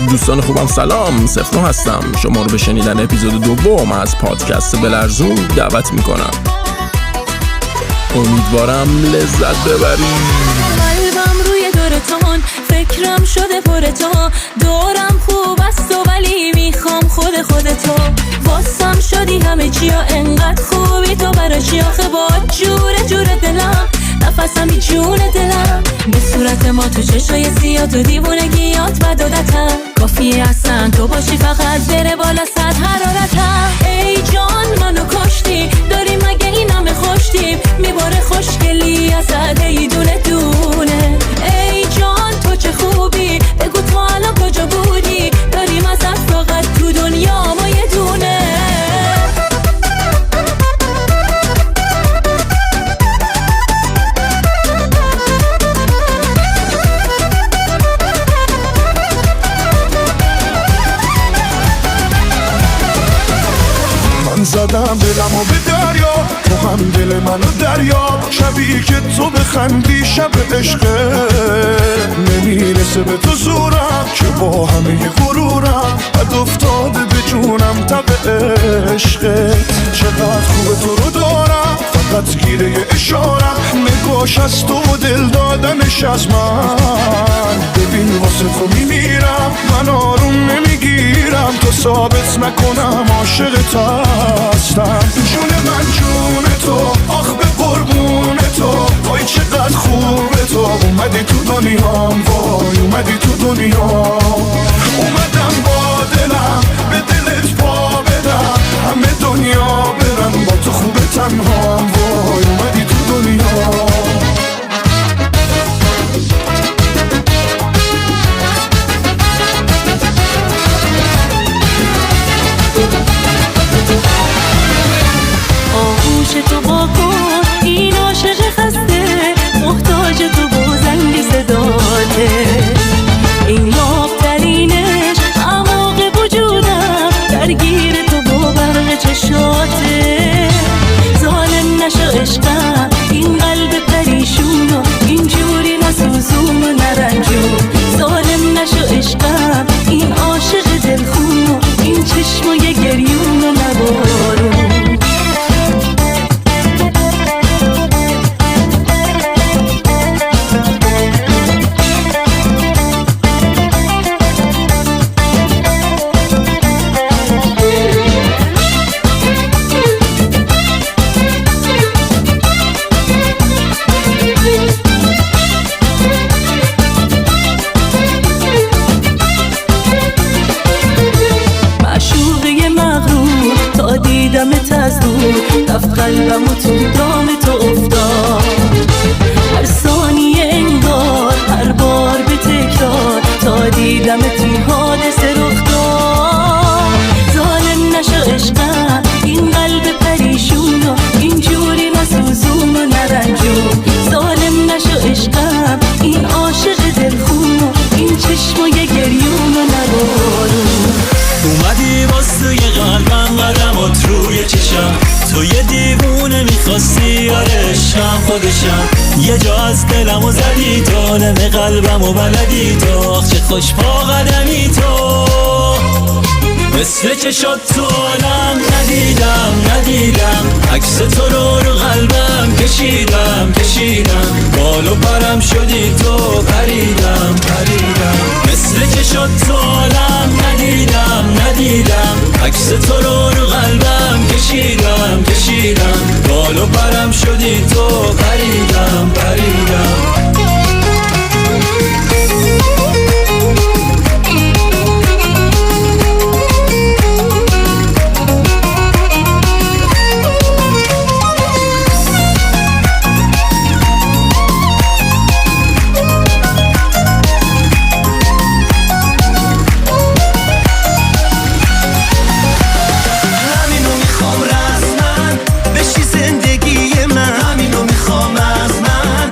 دوستان خوبم سلام، سفنو هستم. شما رو به شنیدن اپیزود دوم از پادکست بلرزون دعوت میکنم. امیدوارم لذت ببرید. قلبم روی دورتان، فکرم شده پرتا، دورم خوب است و ولی میخوام خودتو. واسم شدی همه چیا، انقدر خوبی تو برای چی آخه؟ با جور دلم، نفسم بی جون دلم. به صورت ما تو چشای سیاه، تو دیوونگیات و دادتم. کافیه اصلا تو باشی فقط بره بالا صد حرارتم. ای جان منو کشتی، داری مگه این همه خوشتیم؟ میباره خوشگلی ازت ای دونه دونه. ای جان تو چه خوبی، بگو تو الان کجا بودی؟ داریم ازت فقط تو دنیا ما یه دونه. من زدم دلمو به دریا، تو هم دل منو دریا. شبیه که تو بخندی شب عشقه، نمیرسه به تو زورم که با همه غرورم بد افتاده به جونم تب عشقت. چقدر خوبه تو رو دارم، فقط گیره اشارم. نگاش از تو و دل دادنش از من. ببین واسه تو میمیرم، من آروم نمیگیرم تا ثابت نکنم عاشقت هستم. جون من جون تو، آخ به قربون تو. وای چقدر خوبه تو، اومدی تو دنیام. وای اومدی تو دنیام. اومدم با دلم به دلت پا بدم، همه دنیا برم با تو خوبه تنهام. وای اومدی تو دنیام. آغوش تو با کن، این عاشق خسته، محتاج تو بازنگ صداته. این لابترینش اعماق وجودم، درگیر تو با برق چشاته. ظالم نشو عشقم، این قلب پریشون و اینجوری نسوزون و نرنجون. ظالم نشو عشقم، این عاشق دلخون و این چشمای گریون و نبارون. دیدمت از دور، رفت قلبم و تو دام تو افتاد. هر ثانیه انگار، هر بار به تکرار، تا دیدمت این حادثه رخ داد. ظالم نشو عشقم، این قلب پریشون و اینجوری نسوزون و نرنجون. ظالم نشو عشقم، این عاشق دلخون و این چشمای گریون و نبارون. اومدی واسه قلبم، قدمات روی چشم. تو یه دیوونه میخواستی، آره عشقم خودشم. یه جا از دلمو زدی تو، نمه قلبمو بلدی تو. آخ چه خوش پا قدمی تو، مثل چشات تو عالم ندیدم. عکس تو رو قلبم کشیدم. بال و پرم شدی تو، پریدم. مثل چشات تو عالم ندیدم. عکس تو رو قلبم کشیدم. بال و پرم شدی تو، پریدم. همینو میخوام از من،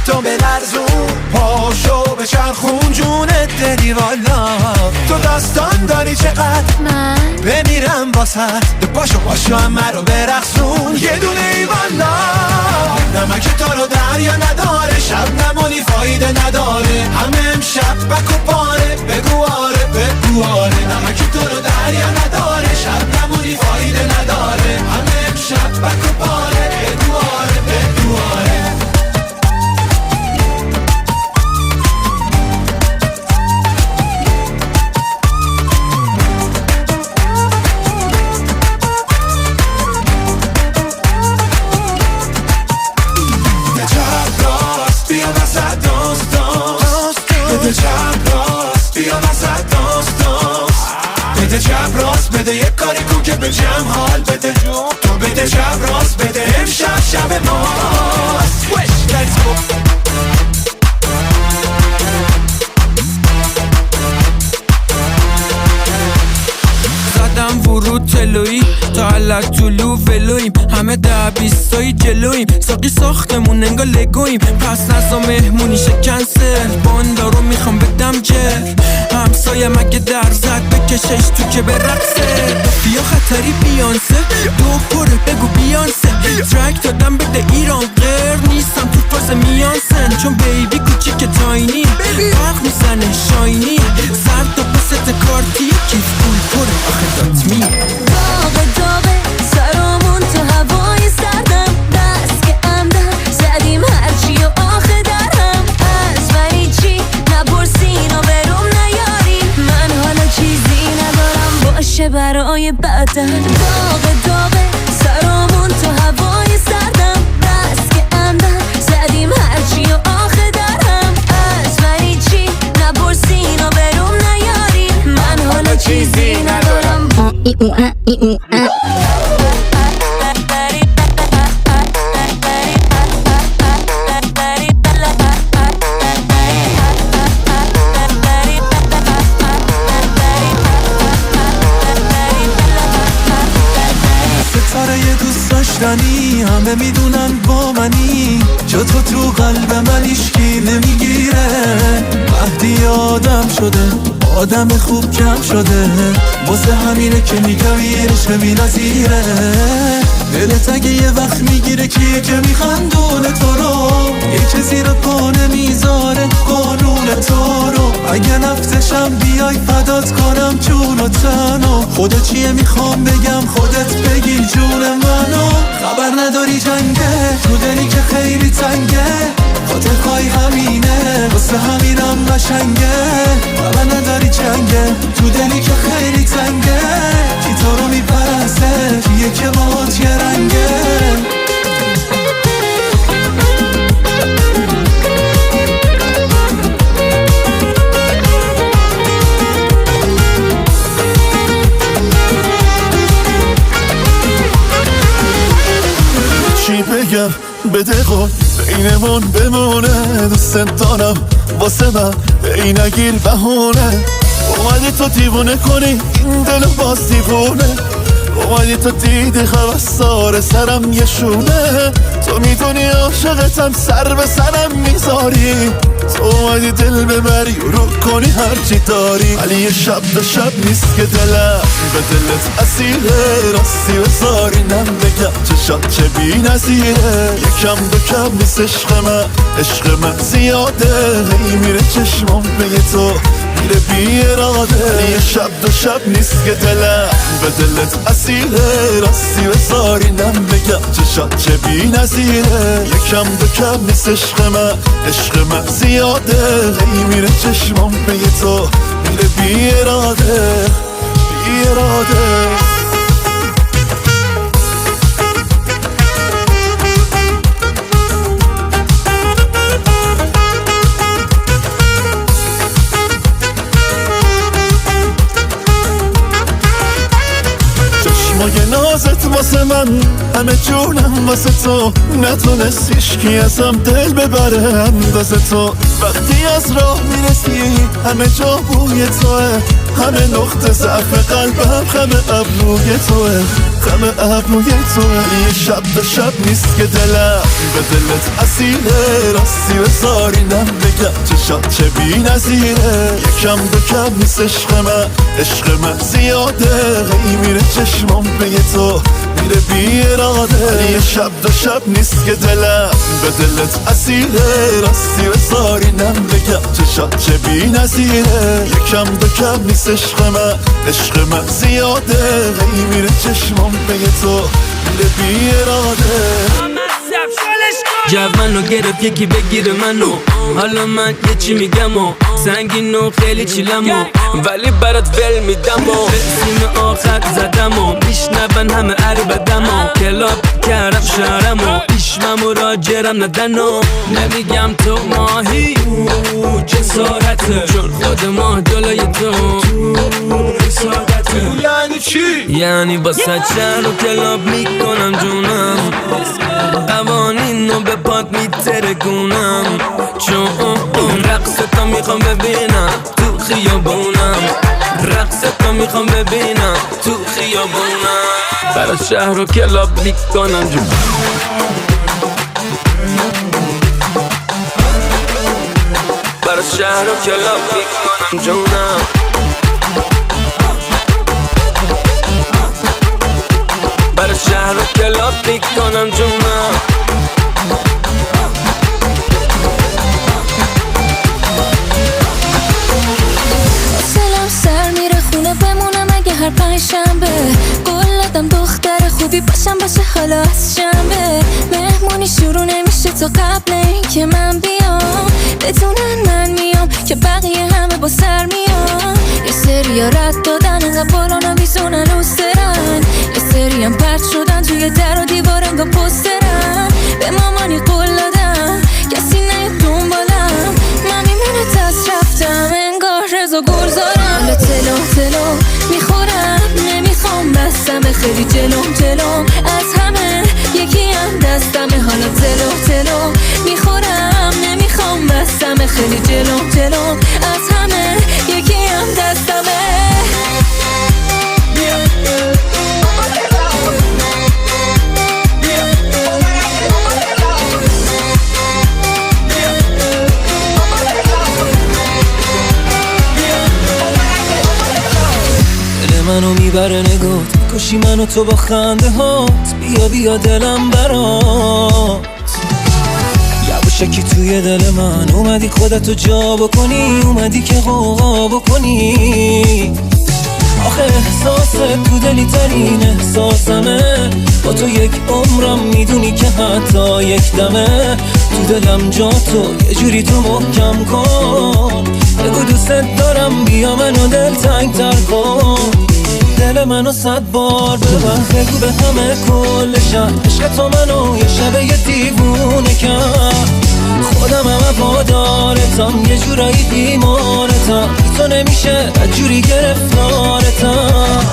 تو بلرزون پاشو بچرخون جونت دلی والا تو داستان داری چقدر من بمیرم واسد پاشو همه رو برقصون یه دونه ای والا نمک تو رو دریا نداره شب نمونی فایده نداره همه امشب بک و پاره بگو آره نمک تو رو دریا نداره شب نمونی فایده نداره همه امشب بک و پاره بگو آره بده چپ راست بیا وسط بده چپ راست بده یک کاری کن که به جمع حال بده تو بده چپ راست بده امشب شب ماست Let's go زدم ورود تلویی تا علت طولو ولویم همه 10-20 جلویم ساقی ساختمون انگا لگویم پس نزا مهمونی شکنسل باندارو میخوام بدم جل همسایه مگه در زد بکشش تو که برقصه بیا خطری بیانسه دو پره بگو بیانسه ترک دادم بده ایران غیر نیستم تو فاز میانسن چون بیبی کوچیک تاینی برق میزنه شاینی سر تا پست کارتی کیف پول پره آخه داتمی داغه سرامون تو هوای سردم دست که امدن زدیم هرچی و آخه درهم از ولی چی نپرسین و بروم نیارین من حالا چیزی ندارم باشه برای بعدن داغه سرامون تو هوای سردم دست که امدن زدیم هرچی و آخه درهم از ولی چی نپرسین و بروم نیارین من حالا چیزی ندارم ستاره یه دوست داشتنی همه میدونن با منی جا تو قلب من ایشکی نمیگیره وقتی آدم شده آدم خوب کم شده واسه همینه که میگم یه عشق بی‌نظیره دلت اگه یه وقت میگیره کیه که میخندونه تو رو یه چیزی رو پا نمیذاره قانون تو رو اگه نفتشم بیای فدات کنم جون و تنو خدا چیه میخوام بگم خودت بگی جون منو خبر نداری جنگه تو دلی که خیلی تنگه خاطر خواهی همینه واسه همینم قشنگه خبر نداری جنگه تو دلی که خیلی تنگه کی تو رو میپرسه کیه که باهات یه رنگه چی بگم بده قول بینمون بمونه دوست دارم واسه من ای نگیر بهونه اومدی تو دیوونه کنی این دلو باز دیوونه اومدی تو دیدی خواستار سرم یه شونه تو میدونی عاشقتم سر به سرم میذاری تو اومدی دل ببری و رو کنی هرچی داری ولی یه شب دو شب نیست که دلم به دلت اسیره راستی بذاری نم بگم چشات چه بی نظیره یکم دو کم نیست عشق من زیاده هی میره چشمام به تو میره بی اراده یه شب دو شب نیست که دلم به دلت اسیره راستی بذاری نم بگم چشات چه بی نظیره یکم دو کم نیست عشق من زیاده هی میره چشمام به تو میره بی اراده چشمای نازت واسه من همه جونم واسه تو نتونست هیچکی ازم دل ببره اندازه تو وقتی از راه میرسی همه جا بوی توه همه نقطه ضعف قلبم خم ابروی توه، خم ابروی توه. یه شب به شب نیست که دلم به دلت اسیره، راستی بذارینم بگم چشات چه بی نظیره. یکم دو کم نیست عشق من زیاده، هی میره چشمام به تو میره بی اراده. یه شب دو شب نیست که دلم به دلت اسیره، راستی بذارینم بگم چشات چه بی نظیره. یکم دو کم نیست عشق من زیاده، هی میره چشمام به تو میره بی اراده. جو منو گرفت یکی بگیره منو، حالا من یه چی میگم و سنگین و خیلی چیلم و ولی برات ول میدم و رسیم آخر زدم و میشنون همه عربدم و کلاب کردم شهرم و ایشمم و راجرم ندن و نمیگم تو ماهی جسارته، چون خود ماه جلوی تو حسادته. یعنی چی؟ یعنی با شهر و کلاب میکنم جونم، قوانین رو به پات میترکونم، چون رقص تو میخوام ببینم تو خیابونم، رقص تو میخوام ببینم تو خیابونم. برای شهر و کلاب میکنم جونم، برای شهر و کلاب میکنم جونم، برای شهر و کلاب میکنم جونم. حوصلم سر میره خونه بمونم اگه هر پنجشنبه، قول دادم دختر خوبی باشم باشه حالا از شنبه. مهمونی شروع نمیشه تا قبل این که من بیام، بدونن من میام که بقیه همه با سر میام. یه سری رد دادن انقدر بالا نمیزونن اوسترن، یه سری هم پرد شدن توی در و دیوار انگا پسترن. به مامانی قول دادم کسی نیاد دنبالم، من میمونه دست رفتم انگار رضا گلزارم. حالا تلو تلو میخورم نمیخوام بستم خیلی جلوم از همه یکی هم دستمه. حالا تلو تلو میخورم نمیخوام بستم خیلی جلوم از همه یکی هم دستمه. منو میبره نگات، کشی منو تو با خنده هات، بیا دلم برات. یواشکی توی دل من اومدی خودتو جا بکنی، اومدی که غوغا بکنی. آخه احساس تو دلی ترین احساسمه، با تو یک عمرم میدونی که حتی یک دمه. تو دلم جا تو یه جوری تو محکم کن، بگو دوست دارم بیا منو دل تنگ تر کن. دل منو 100 بار ببر، بگو به همه کل شهر عشق تو منو یه شب یه دیوونه کرد. خودم همه پادارتم یه جورایی بیمارتم، بی تو نمیشه جوری گرفتارتم.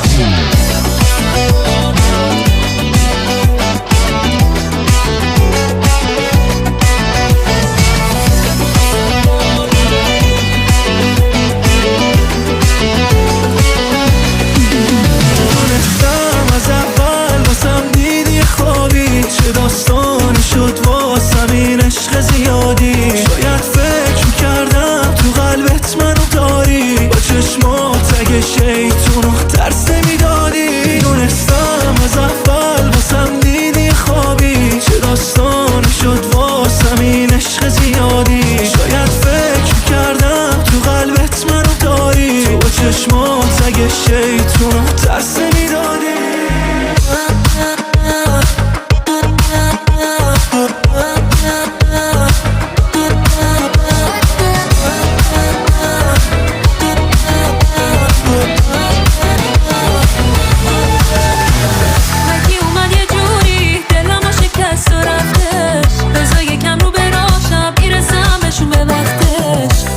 از اول واسم دیدی خوابی، چه داستانی شد واسم این عشق زیادی. شاید فکر کردم تو قلبت منو داری، با چشمات اگه شیطونو ترس نمیدادی. دونستم از اول واسم دیدی خوابی، چه داستانی شد واسم این عشق زیادی. شاید فکر کردم تو قلبت منو داری، تو با چشمات اگه شیطونو ترس نمیدادی.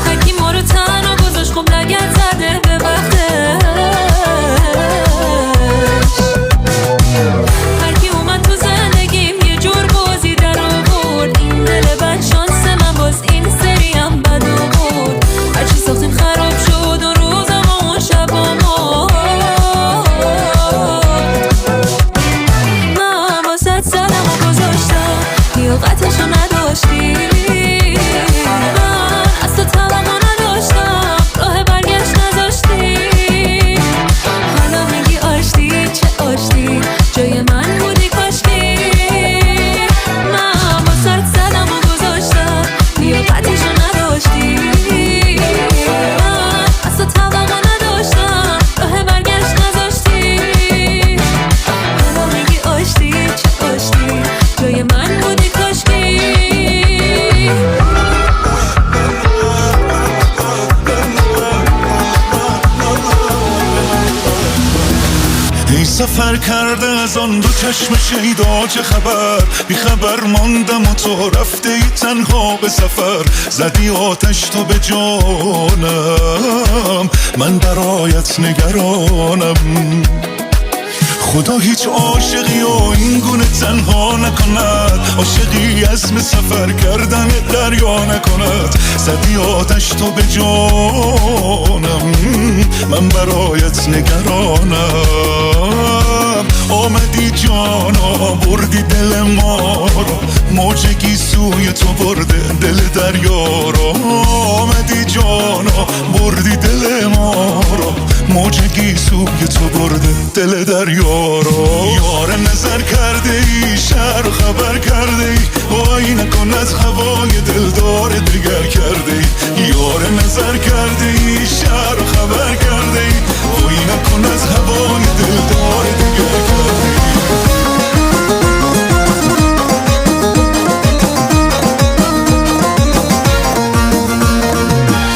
هکی ما رو تنها گذاشت خب لگت زده به وقتش. سفر کرده از آن دو چشم شیدا چه خبر؟ بی خبر ماندم و تو رفته ای تنها به سفر. زدی آتش تو به جانم، من برایت نگرانم. خدا هیچ عاشقی و این گونه تنها نکند، عاشقی عزم سفر کردن دریا نکند. زدی آتش تو به جانم، من برایت نگرانم. آمدی جانا بردی دل ما رو، موج گیسوی تو برده دل دریا رو. آمدی جانا بردی دل ما رو، موج گیسوی تو برده دل دریا رو. یار نظر کرده ای، شهر خبر کرده ای، وای نکن از هوای دلدار دیگر کرده ای. یار نظر کرده ای، شهر خبر کرده ای، وای نکن از هوای دلدار دیگر کرده ای.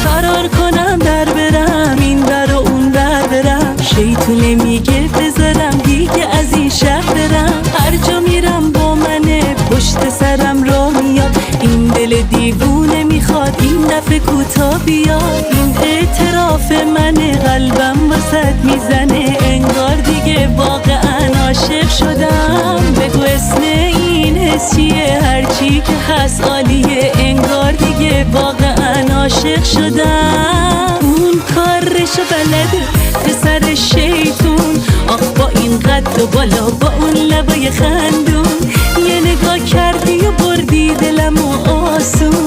فرار کنم در برم، این بر و اون بر برم، شیطونه میگه بذارم دیگه از این شهر برم. هر جا میرم با منه، پشت سرم را میاد، این دل دیوونه میخواد این دفعه کوتا بیاد. این اعتراف منه، قلبم واسط میزنه، انگار دیگه واقعا عاشق شدم. بگو اسم این حس چیه؟ هرچی که هست عالیه، انگار دیگه واقعا عاشق شدم. اون کارشو بلده پسر شیطون، آخ با این قد و بالا، با اون لبای خندون، یه نگاه کردی و بردی دلم و آسون.